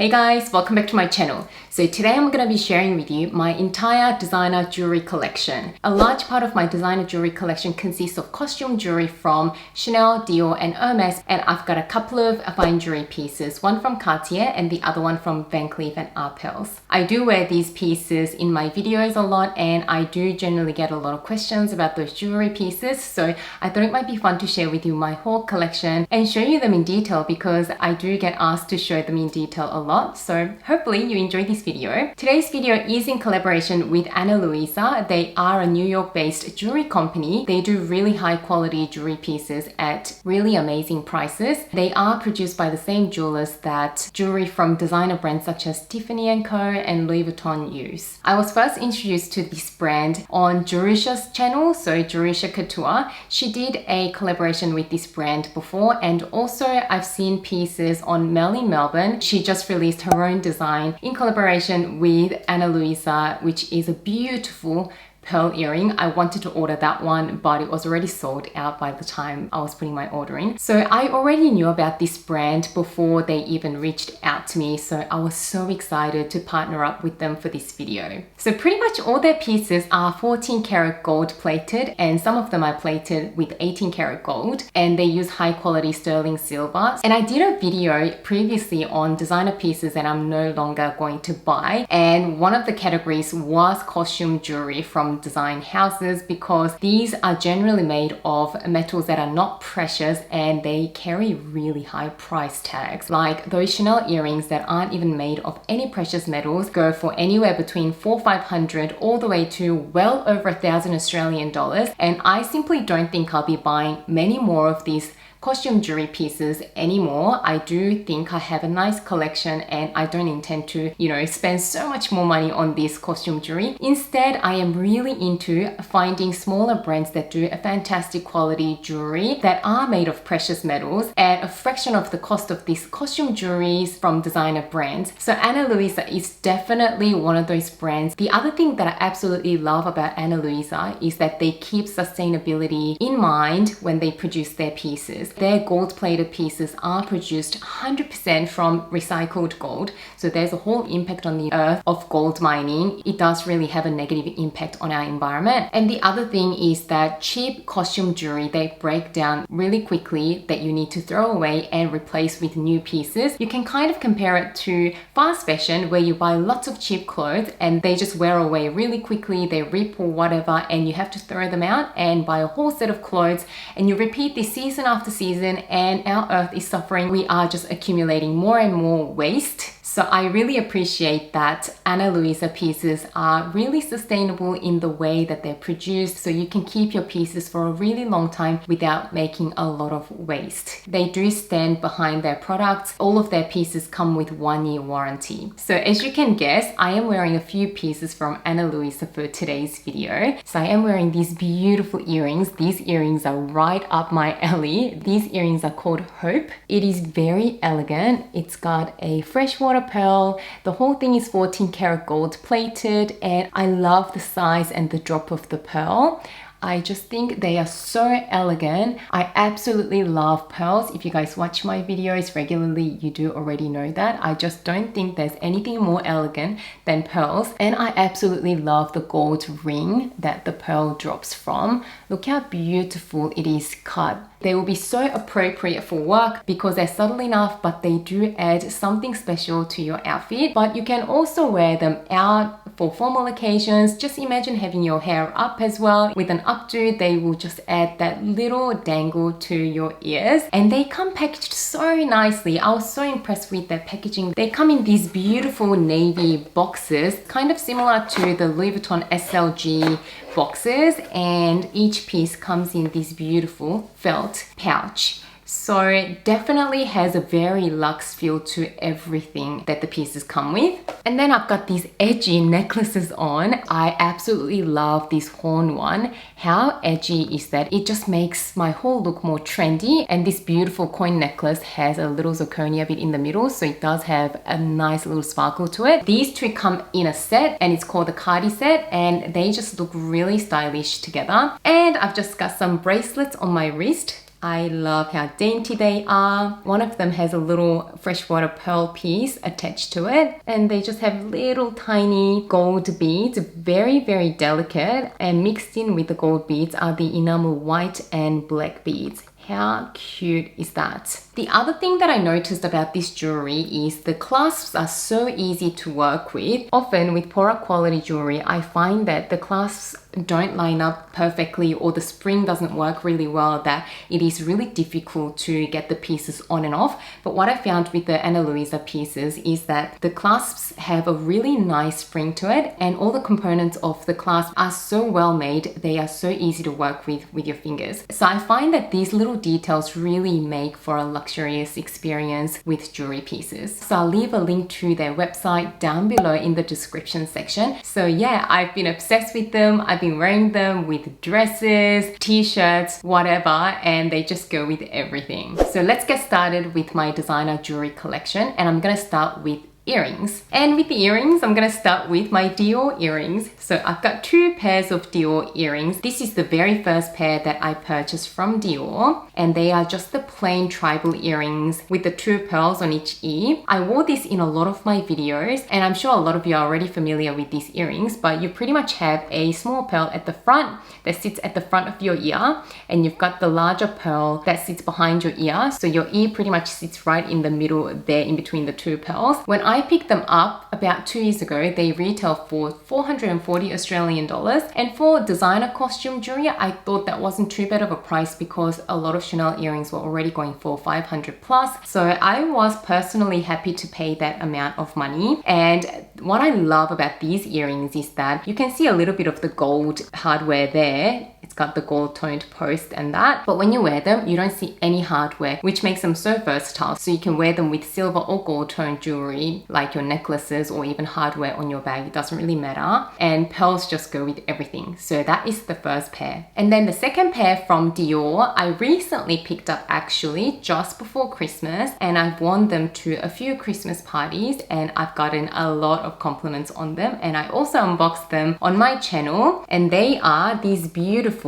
Hey guys, welcome back to my channel. So today I'm going to be sharing with you my entire designer jewelry collection. A large part of my designer jewelry collection consists of costume jewelry from Chanel, Dior and Hermès, and I've got a couple of fine jewelry pieces, one from Cartier and the other one from Van Cleef & Arpels. I do wear these pieces in my videos a lot and I do generally get a lot of questions about those jewelry pieces, so I thought it might be fun to share with you my whole collection and show you them in detail because I do get asked to show them in detail a lot. So hopefully you enjoyed this video. Today's video is in collaboration with Luisa. They are a New York based jewelry company. They do really high quality jewelry pieces at really amazing prices. They are produced by the same jewelers that jewelry from designer brands such as Tiffany & Co and Louis Vuitton use. I was first introduced to this brand on Jewellery's channel, so Jewellery Couture. She did a collaboration with this brand before, and also I've seen pieces on Mel in Melbourne. She just released her own design in collaboration with Luisa, which is a beautiful pearl earring. I wanted to order that one, but it was already sold out by the time I was putting my order in. So I already knew about this brand before they even reached out to me, so I was so excited to partner up with them for this video. So pretty much all their pieces are 14 karat gold plated, and some of them are plated with 18 karat gold, and they use high quality sterling silver. And I did a video previously on designer pieces that I'm no longer going to buy, and one of the categories was costume jewelry from design houses, because these are generally made of metals that are not precious and they carry really high price tags. Like those Chanel earrings that aren't even made of any precious metals go for anywhere between $400-500 all the way to well over 1,000 Australian dollars, and I simply don't think I'll be buying many more of these costume jewelry pieces anymore. I do think I have a nice collection and I don't intend to, spend so much more money on this costume jewelry. Instead, I am really into finding smaller brands that do a fantastic quality jewelry that are made of precious metals at a fraction of the cost of these costume jewelries from designer brands. So Luisa is definitely one of those brands. The other thing that I absolutely love about Luisa is that they keep sustainability in mind when they produce their pieces. Their gold-plated pieces are produced 100% from recycled gold, so there's a whole impact on the earth of gold mining. It does really have a negative impact on our environment. And the other thing is that cheap costume jewelry, they break down really quickly, that you need to throw away and replace with new pieces. You can kind of compare it to fast fashion, where you buy lots of cheap clothes and they just wear away really quickly, they rip or whatever, and you have to throw them out and buy a whole set of clothes, and you repeat this season after season, and our earth is suffering. We are just accumulating more and more waste. So I really appreciate that Luisa pieces are really sustainable in the way that they're produced, so you can keep your pieces for a really long time without making a lot of waste. They do stand behind their products. All of their pieces come with 1-year warranty. So as you can guess, I am wearing a few pieces from Luisa for today's video. So I am wearing these beautiful earrings. These earrings are right up my alley. These earrings are called Hope. It is very elegant. It's got a freshwater pearl. The whole thing is 14 karat gold plated, and I love the size and the drop of the pearl. I just think they are so elegant. I absolutely love pearls. If you guys watch my videos regularly, you do already know that. I just don't think there's anything more elegant than pearls. And I absolutely love the gold ring that the pearl drops from. Look how beautiful it is cut. They will be so appropriate for work because they're subtle enough, but they do add something special to your outfit. But you can also wear them out for formal occasions. Just imagine having your hair up as well. With an updo, they will just add that little dangle to your ears. And they come packaged so nicely. I was so impressed with their packaging. They come in these beautiful navy boxes, kind of similar to the Louis Vuitton SLG boxes, and each piece comes in this beautiful felt pouch. So it definitely has a very luxe feel to everything that the pieces come with. And then I've got these edgy necklaces on. I absolutely love this horn one. How edgy is that? It just makes my whole look more trendy. And this beautiful coin necklace has a little zirconia bit in the middle, so it does have a nice little sparkle to it. These two come in a set, and it's called the Cardi Set, and they just look really stylish together. And I've just got some bracelets on my wrist. I love how dainty they are. One of them has a little freshwater pearl piece attached to it, and they just have little tiny gold beads, very, very delicate, and mixed in with the gold beads are the enamel white and black beads. How cute is that? The other thing that I noticed about this jewelry is the clasps are so easy to work with. Often with poorer quality jewelry, I find that the clasps don't line up perfectly or the spring doesn't work really well, that it is really difficult to get the pieces on and off. But what I found with the Ana Luisa pieces is that the clasps have a really nice spring to it, and all the components of the clasp are so well made, they are so easy to work with your fingers. So I find that these little details really make for a luxurious experience with jewelry pieces. So I'll leave a link to their website down below in the description section. So yeah, I've been obsessed with them. I've been wearing them with dresses, t-shirts, whatever, and they just go with everything. So let's get started with my designer jewelry collection, and I'm gonna start with earrings. And with the earrings, I'm gonna start with my Dior earrings. So I've got 2 pairs of Dior earrings. This is the very first pair that I purchased from Dior, and they are just the plain tribal earrings with the 2 pearls on each ear. I wore this in a lot of my videos, and I'm sure a lot of you are already familiar with these earrings, but you pretty much have a small pearl at the front that sits at the front of your ear, and you've got the larger pearl that sits behind your ear. So your ear pretty much sits right in the middle there in between the 2 pearls. When I picked them up about 2 years ago, they retail for 440 Australian dollars. And for designer costume jewelry, I thought that wasn't too bad of a price because a lot of Chanel earrings were already going for 500 plus. So I was personally happy to pay that amount of money. And what I love about these earrings is that you can see a little bit of the gold hardware there. It's got the gold toned post and that, but when you wear them, you don't see any hardware, which makes them so versatile. So you can wear them with silver or gold toned jewelry, like your necklaces or even hardware on your bag. It doesn't really matter. And pearls just go with everything. So that is the first pair. And then the second pair from Dior, I recently picked up actually just before Christmas, and I've worn them to a few Christmas parties, and I've gotten a lot of compliments on them. And I also unboxed them on my channel, and they are these beautiful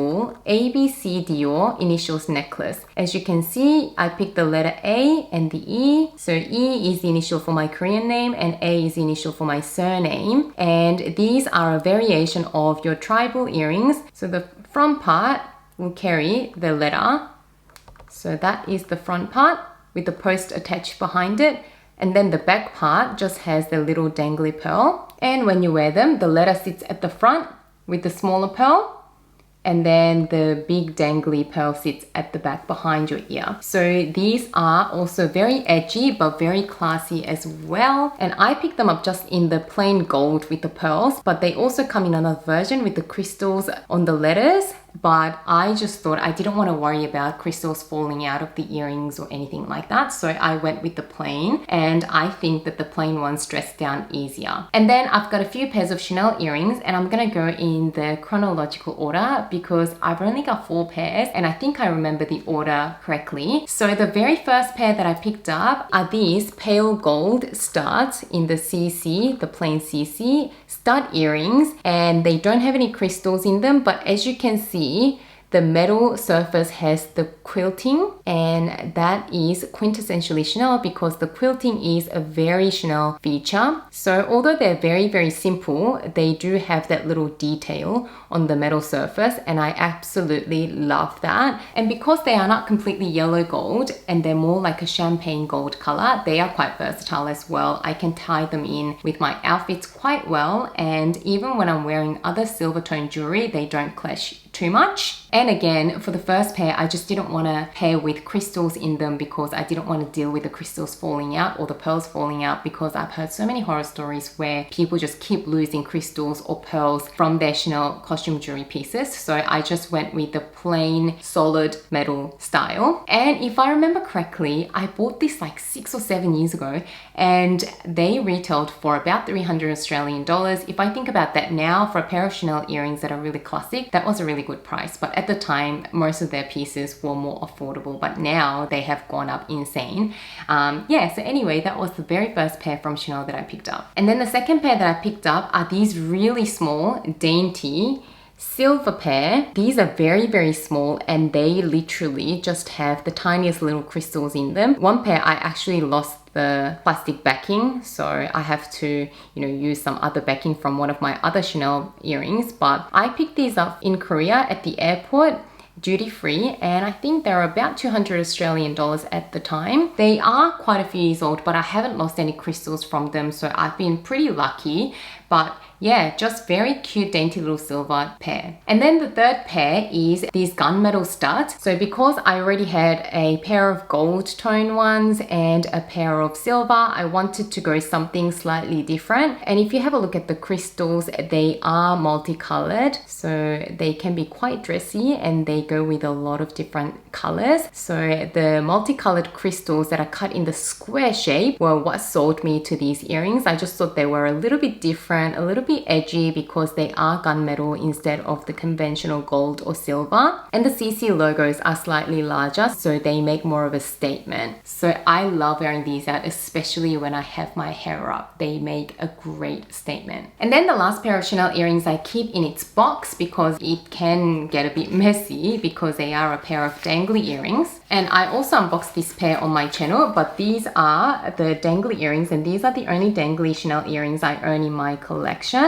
ABC Dior initials necklace. As you can see, I picked the letter A and the E. So E is the initial for my Korean name and A is the initial for my surname. And these are a variation of your tribal earrings. So the front part will carry the letter. So that is the front part with the post attached behind it. And then the back part just has the little dangly pearl. And when you wear them, the letter sits at the front with the smaller pearl, and then the big dangly pearl sits at the back behind your ear. So these are also very edgy but very classy as well. And I picked them up just in the plain gold with the pearls, but they also come in another version with the crystals on the letters. But I just thought I didn't want to worry about crystals falling out of the earrings or anything like that. So I went with the plain, and I think that the plain ones dress down easier. And then I've got a few pairs of Chanel earrings, and I'm going to go in the chronological order because I've only got 4 pairs and I think I remember the order correctly. So the very first pair that I picked up are these pale gold studs in the CC, the plain CC stud earrings, and they don't have any crystals in them, but as you can see, the metal surface has the quilting, and that is quintessentially Chanel because the quilting is a very Chanel feature. So although they're very, very simple, they do have that little detail on the metal surface, and I absolutely love that. And because they are not completely yellow gold and they're more like a champagne gold color, they are quite versatile as well. I can tie them in with my outfits quite well, and even when I'm wearing other silver tone jewelry, they don't clash too much. And again, for the first pair, I just didn't want to pair with crystals in them because I didn't want to deal with the crystals falling out or the pearls falling out, because I've heard so many horror stories where people just keep losing crystals or pearls from their Chanel costume jewelry pieces. So I just went with the plain solid metal style. And if I remember correctly, I bought this like 6 or 7 years ago, and they retailed for about 300 Australian dollars. If I think about that now, for a pair of Chanel earrings that are really classic, that was a really good price. But at the time, most of their pieces were more affordable, but now they have gone up insane. Yeah, so anyway, that was the very first pair from Chanel that I picked up. And then the second pair that I picked up are these really small, dainty silver pair. These are very, very small and they literally just have the tiniest little crystals in them. One pair I actually lost the plastic backing, so I have to, use some other backing from one of my other Chanel earrings, but I picked these up in Korea at the airport, duty free, and I think they're about 200 Australian dollars at the time. They are quite a few years old, but I haven't lost any crystals from them, so I've been pretty lucky. But yeah, just very cute, dainty little silver pair. And then the third pair is these gunmetal studs. So because I already had a pair of gold tone ones and a pair of silver, I wanted to go something slightly different. And if you have a look at the crystals, they are multicolored. So they can be quite dressy and they go with a lot of different colors. So the multicolored crystals that are cut in the square shape were what sold me to these earrings. I just thought they were a little bit different, a little bit edgy because they are gunmetal instead of the conventional gold or silver. And the CC logos are slightly larger, so they make more of a statement. So I love wearing these out, especially when I have my hair up. They make a great statement. And then the last pair of Chanel earrings I keep in its box because it can get a bit messy because they are a pair of dangly earrings. And I also unboxed this pair on my channel, but these are the dangly earrings and these are the only dangly Chanel earrings I own in my collection.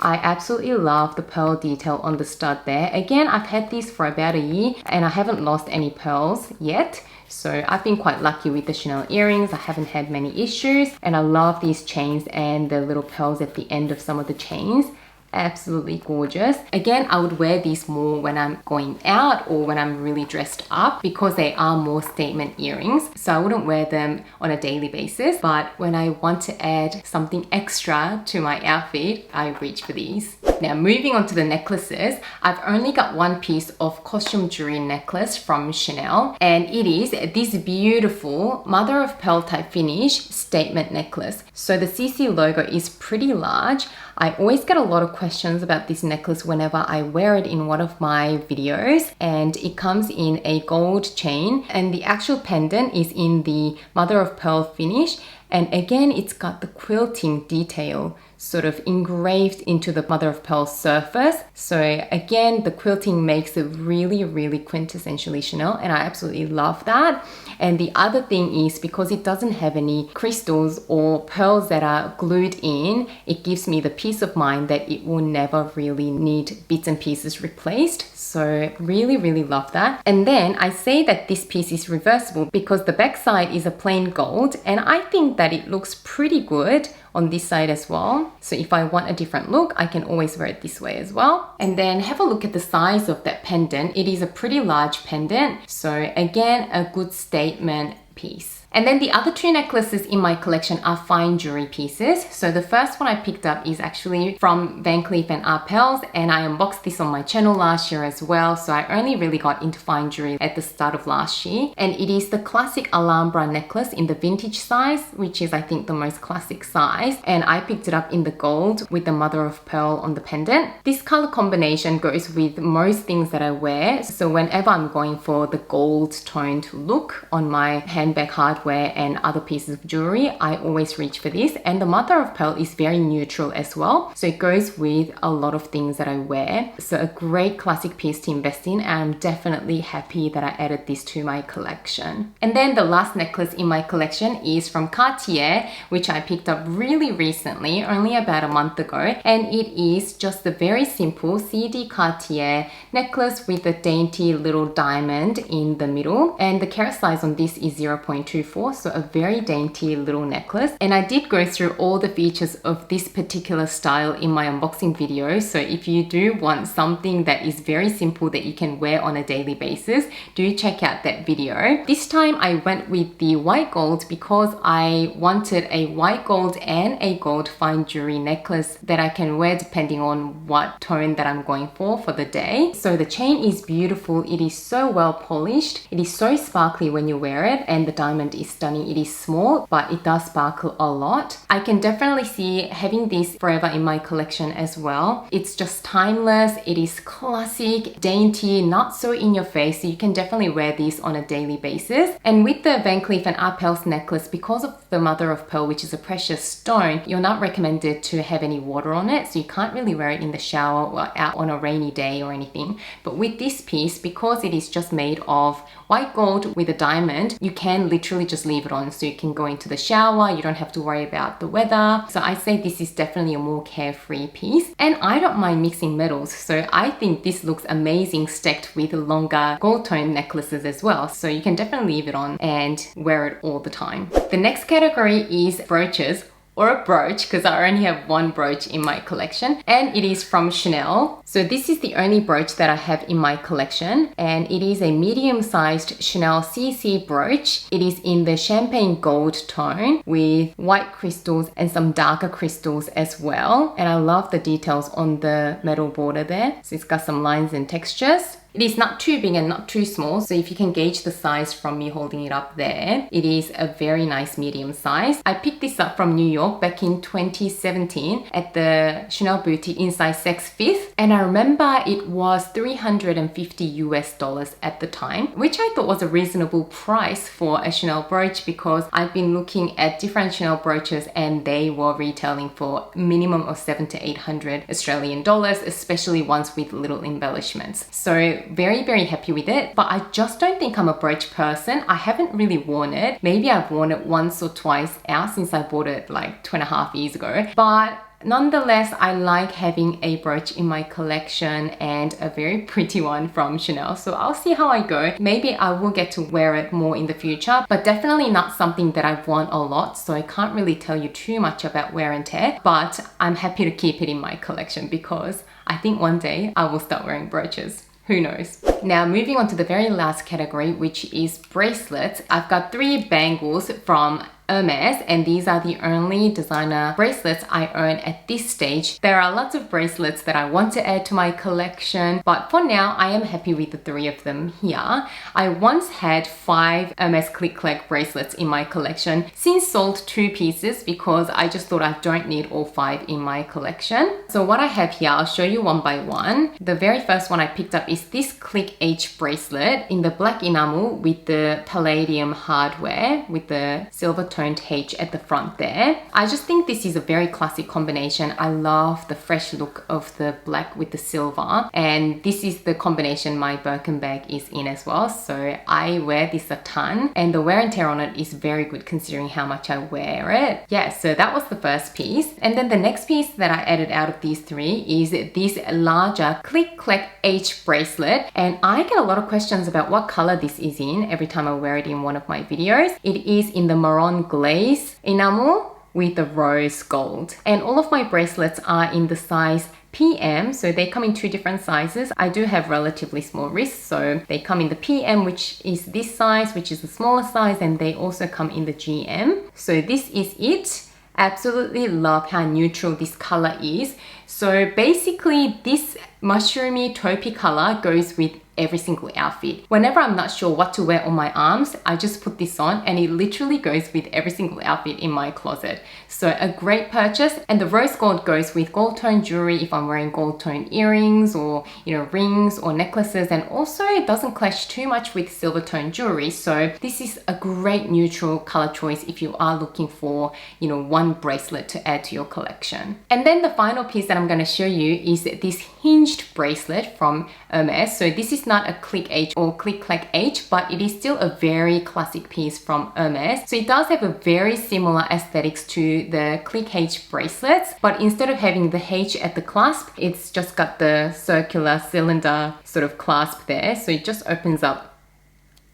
I absolutely love the pearl detail on the stud there. Again, I've had these for about a year and I haven't lost any pearls yet. So I've been quite lucky with the Chanel earrings. I haven't had many issues and I love these chains and the little pearls at the end of some of the chains. Absolutely gorgeous. Again, I would wear these more when I'm going out or when I'm really dressed up because they are more statement earrings. So I wouldn't wear them on a daily basis, but when I want to add something extra to my outfit, I reach for these. Now moving on to the necklaces, I've only got one piece of costume jewelry necklace from Chanel and it is this beautiful mother of pearl type finish statement necklace. So the CC logo is pretty large. I always get a lot of questions about this necklace whenever I wear it in one of my videos, and it comes in a gold chain and the actual pendant is in the mother of pearl finish, and again it's got the quilting detail sort of engraved into the mother of pearl surface. So again, the quilting makes it really, really quintessentially Chanel and I absolutely love that. And the other thing is because it doesn't have any crystals or pearls that are glued in, it gives me the peace of mind that it will never really need bits and pieces replaced. So really, really love that. And then I say that this piece is reversible because the back side is a plain gold and I think that it looks pretty good on this side as well. So if I want a different look, I can always wear it this way as well. And then have a look at the size of that pendant. It is a pretty large pendant. So again, a good statement piece. And then the other two necklaces in my collection are fine jewelry pieces. So the first one I picked up is actually from Van Cleef & Arpels and I unboxed this on my channel last year as well. So I only really got into fine jewelry at the start of last year. And it is the classic Alhambra necklace in the vintage size, which is I think the most classic size. And I picked it up in the gold with the mother of pearl on the pendant. This color combination goes with most things that I wear. So whenever I'm going for the gold toned look on my handbag hardware and other pieces of jewelry, I always reach for this. And the mother of pearl is very neutral as well, so it goes with a lot of things that I wear. So a great classic piece to invest in, and I'm definitely happy that I added this to my collection. And then the last necklace in my collection is from Cartier, which I picked up really recently, only about a month ago, and it is just a very simple CD Cartier necklace with a dainty little diamond in the middle, and the carat size on this is 0.24, so a very dainty little necklace. And I did go through all the features of this particular style in my unboxing video, so if you do want something that is very simple that you can wear on a daily basis, do check out that video. This time I went with the white gold because I wanted a white gold and a gold fine jewelry necklace that I can wear depending on what tone that I'm going for the day. So the chain is beautiful, it is so well polished, it is so sparkly when you wear it, and the diamond is stunning. It is small, but it does sparkle a lot. I can definitely see having this forever in my collection as well. It's just timeless. It is classic, dainty, not so in your face. So you can definitely wear these on a daily basis. And with the Van Cleef & Arpels necklace, because of the mother of pearl, which is a precious stone, you're not recommended to have any water on it. So you can't really wear it in the shower or out on a rainy day or anything. But with this piece, because it is just made of white gold with a diamond, you can literally just leave it on. So you can go into the shower, you don't have to worry about the weather. So I say this is definitely a more carefree piece. And I don't mind mixing metals. So I think this looks amazing stacked with longer gold tone necklaces as well. So you can definitely leave it on and wear it all the time. The next category is brooches, or a brooch, because I only have one brooch in my collection, and it is from Chanel. So this is the only brooch that I have in my collection, and it is a medium-sized Chanel CC brooch. It is in the champagne gold tone with white crystals and some darker crystals as well. And I love the details on the metal border there. So it's got some lines and textures. It is not too big and not too small, so if you can gauge the size from me holding it up there, it is a very nice medium size. I picked this up from New York back in 2017 at the Chanel boutique in size Sex Fifth, and I remember it was $350 at the time, which I thought was a reasonable price for a Chanel brooch, because I've been looking at different Chanel brooches and they were retailing for minimum of $700 to $800 Australian dollars, especially ones with little embellishments. So very, very happy with it, but I just don't think I'm a brooch person. I haven't really worn it. Maybe I've worn it once or twice out since I bought it like 2.5 years ago, but nonetheless, I like having a brooch in my collection, and a very pretty one from Chanel. So I'll see how I go. Maybe I will get to wear it more in the future, but definitely not something that I've worn a lot. So I can't really tell you too much about wear and tear, but I'm happy to keep it in my collection because I think one day I will start wearing brooches. Who knows? Now moving on to the very last category, which is bracelets. I've got 3 bangles from Hermès, and these are the only designer bracelets I own at this stage. There are lots of bracelets that I want to add to my collection, but for now I am happy with the 3 of them here. I once had 5 Hermès Click Clack bracelets in my collection, since sold 2 pieces because I just thought I don't need all 5 in my collection. So what I have here, I'll show you one by one. The very first one I picked up is this Click H bracelet in the black enamel with the palladium hardware with the silver toned H at the front there. I just think this is a very classic combination. I love the fresh look of the black with the silver, and this is the combination my Birkin bag is in as well. So I wear this a ton, and the wear and tear on it is very good considering how much I wear it. Yeah, so that was the first piece. And then the next piece that I added out of these 3 is this larger Click Clack H bracelet, and I get a lot of questions about what color this is in every time I wear it in one of my videos. It is in the maroon glaze enamel with the rose gold, and all of my bracelets are in the size PM, so they come in 2 different sizes. I do have relatively small wrists, so they come in the PM, which is this size, which is the smaller size, and they also come in the GM. So this is it. Absolutely love how neutral this color is. So basically this mushroomy taupey color goes with every single outfit. Whenever I'm not sure what to wear on my arms, I just put this on and it literally goes with every single outfit in my closet. So a great purchase. And the rose gold goes with gold tone jewelry if I'm wearing gold tone earrings or, you know, rings or necklaces, and also it doesn't clash too much with silver tone jewelry. So this is a great neutral color choice if you are looking for, you know, one bracelet to add to your collection. And then the final piece that I'm going to show you is this hinged bracelet from Hermès. So this is not a Click H or Click Clack H, but it is still a very classic piece from Hermès. So it does have a very similar aesthetics to the Click H bracelets, but instead of having the H at the clasp, it's just got the circular cylinder sort of clasp there. So it just opens up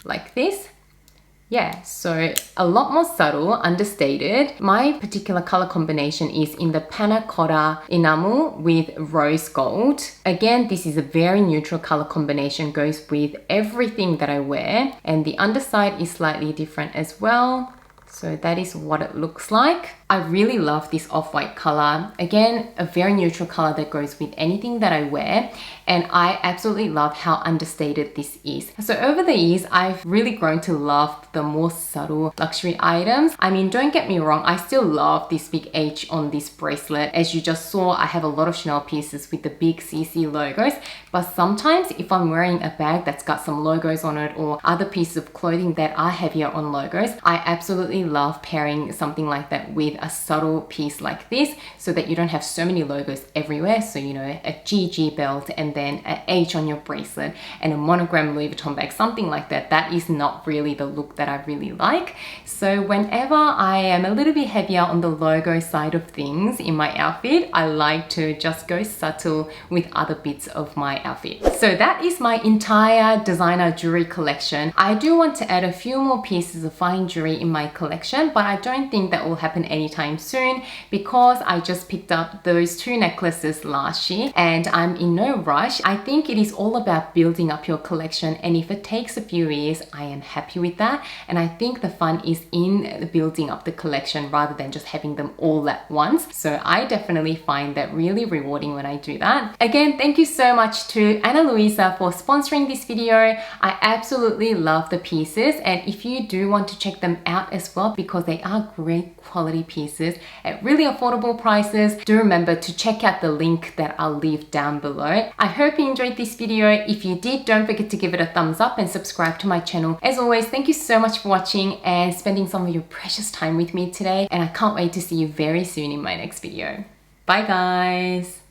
like this. Yeah, so a lot more subtle, understated. My particular color combination is in the panna cotta enamel with rose gold. Again, this is a very neutral color combination, goes with everything that I wear. And the underside is slightly different as well. So that is what it looks like. I really love this off-white color. Again, a very neutral color that goes with anything that I wear, and I absolutely love how understated this is. So over the years, I've really grown to love the more subtle luxury items. I mean, don't get me wrong, I still love this big H on this bracelet. As you just saw, I have a lot of Chanel pieces with the big CC logos, but sometimes if I'm wearing a bag that's got some logos on it or other pieces of clothing that are heavier on logos, I absolutely love pairing something like that with a subtle piece like this so that you don't have so many logos everywhere. So, you know, a GG belt and then an H on your bracelet and a monogram Louis Vuitton bag, something like that. That is not really the look that I really like. So whenever I am a little bit heavier on the logo side of things in my outfit, I like to just go subtle with other bits of my outfit. So that is my entire designer jewelry collection. I do want to add a few more pieces of fine jewelry in my collection, but I don't think that will happen anytime soon because I just picked up those 2 necklaces last year and I'm in no rush. I think it is all about building up your collection, and if it takes a few years, I am happy with that. And I think the fun is in building up the collection rather than just having them all at once. So I definitely find that really rewarding when I do that. Again, thank you so much to Ana Luisa for sponsoring this video. I absolutely love the pieces, and if you do want to check them out as well, because they are great quality pieces at really affordable prices, do remember to check out the link that I'll leave down below. I hope you enjoyed this video. If you did, don't forget to give it a thumbs up and subscribe to my channel. As always, thank you so much for watching and spending some of your precious time with me today, and I can't wait to see you very soon in my next video. Bye guys!